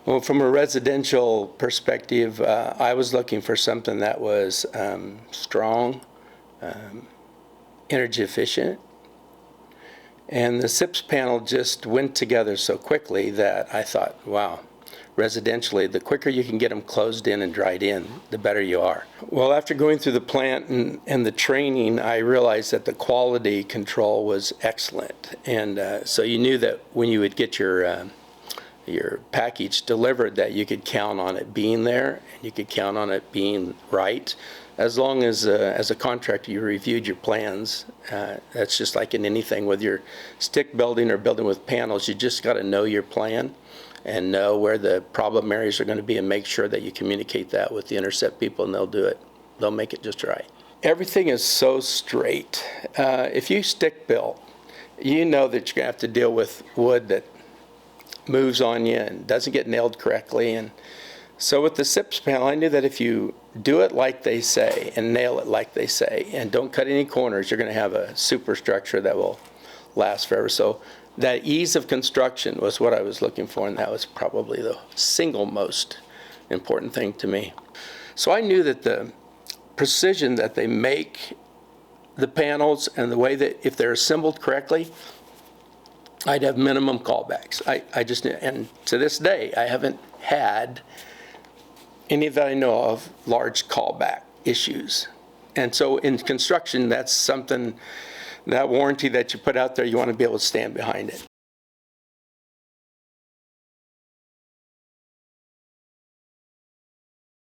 Well, from a residential perspective, I was looking for something that was strong, energy efficient, and the SIPS panel just went together so quickly that I thought, wow, residentially, the quicker you can get them closed in and dried in, the better you are. Well, after going through the plant and the training, I realized that the quality control was excellent. And so you knew that when you would get your package delivered, that you could count on it being there, and you could count on it being right. As long as a contractor, you reviewed your plans. That's just like in anything, whether you're stick building or building with panels, you just got to know your plan and know where the problem areas are going to be, and make sure that you communicate that with the Enercept people, and they'll do it. They'll make it just right. Everything is so straight. If you stick build, you know that you're going to have to deal with wood that moves on you and doesn't get nailed correctly. And so with the SIPS panel, I knew that if you do it like they say and nail it like they say and don't cut any corners, you're going to have a superstructure that will last forever. So that ease of construction was what I was looking for, and that was probably the single most important thing to me. So I knew that the precision that they make the panels and the way that if they're assembled correctly, I'd have minimum callbacks. I just, and to this day, I haven't had any that I know of large callback issues. And so in construction, that's something, that warranty that you put out there, you want to be able to stand behind it.